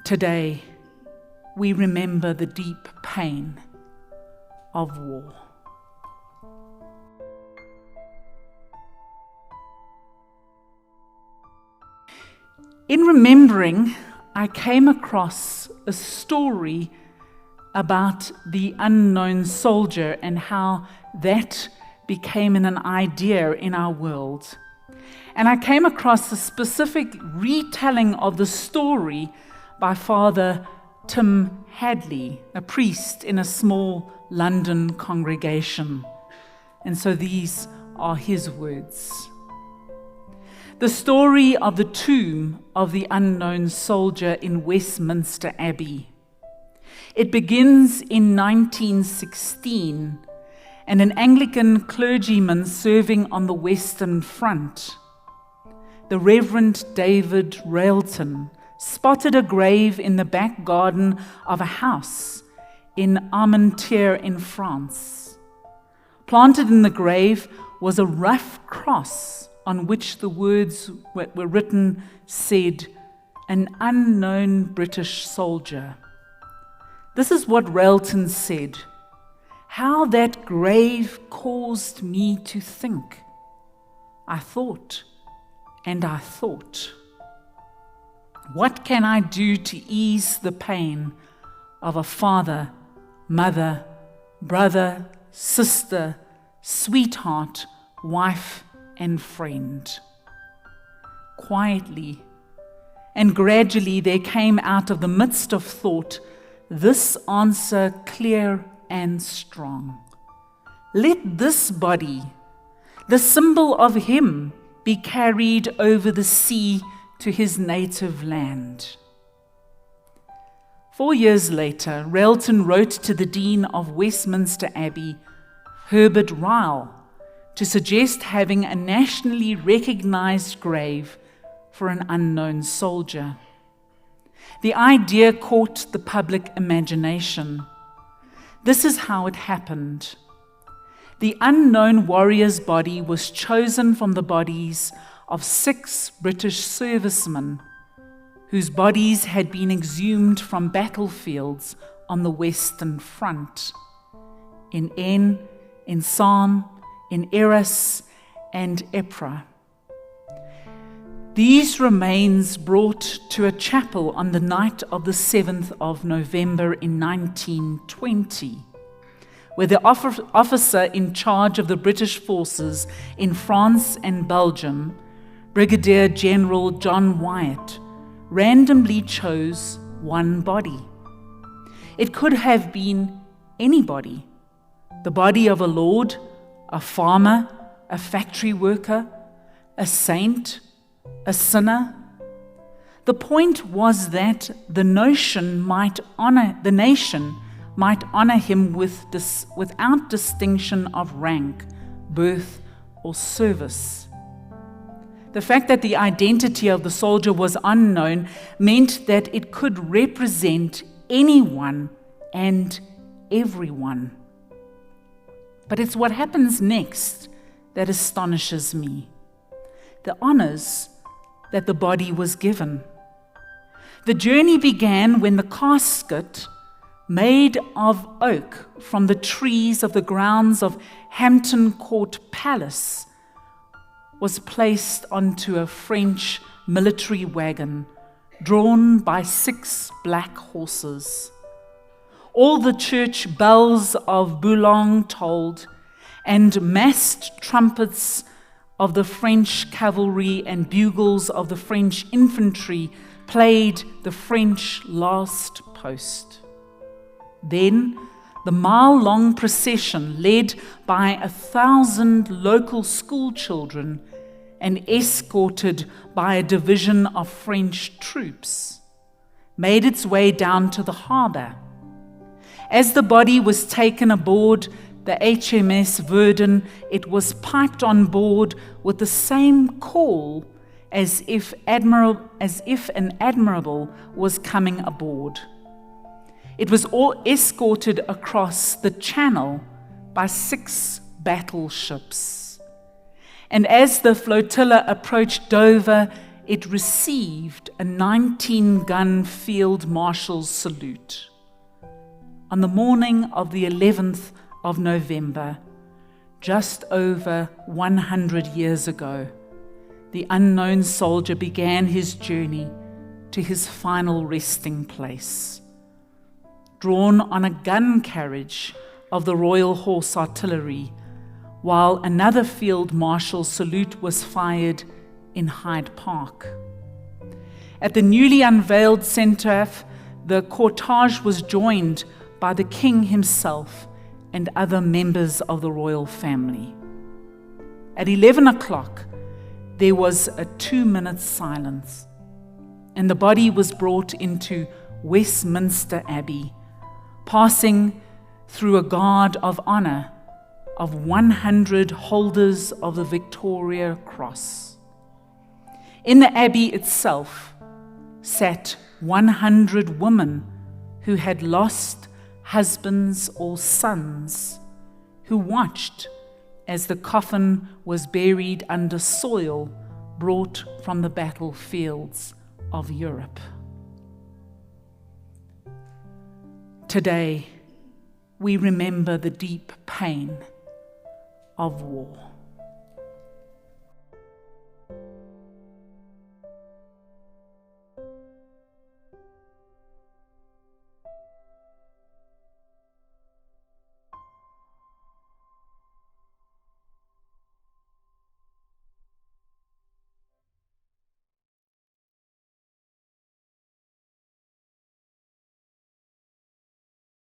Today, we remember the deep pain of war. In remembering, I came across a story about the unknown soldier and how that became an idea in our world. And I came across a specific retelling of the story by Father Tim Hadley, a priest in a small London congregation. And so these are his words. The story of the tomb of the unknown soldier in Westminster Abbey. It begins in 1916, and an Anglican clergyman serving on the Western Front, the Reverend David Railton, spotted a grave in the back garden of a house in Armentières in France. Planted in the grave was a rough cross on which the words were written said, "An unknown British soldier." This is what Railton said: "How that grave caused me to think. I thought and I thought. What can I do to ease the pain of a father, mother, brother, sister, sweetheart, wife, and friend?" Quietly and gradually there came out of the midst of thought this answer, clear and strong: "Let this body, the symbol of him, be carried over the sea to his native land." 4 years later, Railton wrote to the Dean of Westminster Abbey, Herbert Ryle, to suggest having a nationally recognized grave for an unknown soldier. The idea caught the public imagination. This is how it happened. The unknown warrior's body was chosen from the bodies of 6 British servicemen whose bodies had been exhumed from battlefields on the Western Front, in Aisne, in Somme, in Arras, and Ypres. These remains brought to a chapel on the night of the 7th of November in 1920, where the officer in charge of the British forces in France and Belgium, Brigadier General John Wyatt, randomly chose one body. It could have been anybody: the body of a lord, a farmer, a factory worker, a saint, a sinner. The point was that the nation might honor him without distinction of rank, birth, or service. The fact that the identity of the soldier was unknown meant that it could represent anyone and everyone. But it's what happens next that astonishes me: the honors that the body was given. The journey began when the casket, made of oak from the trees of the grounds of Hampton Court Palace, was placed onto a French military wagon drawn by 6 black horses. All the church bells of Boulogne tolled, and massed trumpets of the French cavalry and bugles of the French infantry played the French last post. Then the mile-long procession, led by 1,000 local school children and escorted by a division of French troops, made its way down to the harbour. As the body was taken aboard the HMS Verdun, it was piped on board with the same call as if an admiral was coming aboard. It was all escorted across the channel by 6 battleships. And as the flotilla approached Dover, it received a 19-gun field marshal's salute. On the morning of the 11th of November, just over 100 years ago, the unknown soldier began his journey to his final resting place. Drawn on a gun carriage of the Royal Horse Artillery, while another field marshal's salute was fired in Hyde Park. At the newly unveiled cenotaph, the cortege was joined by the king himself and other members of the royal family. At 11 o'clock, there was a 2-minute silence, and the body was brought into Westminster Abbey, passing through a guard of honor of 100 holders of the Victoria Cross. In the abbey itself sat 100 women who had lost husbands or sons, who watched as the coffin was buried under soil brought from the battlefields of Europe. Today, we remember the deep pain of war.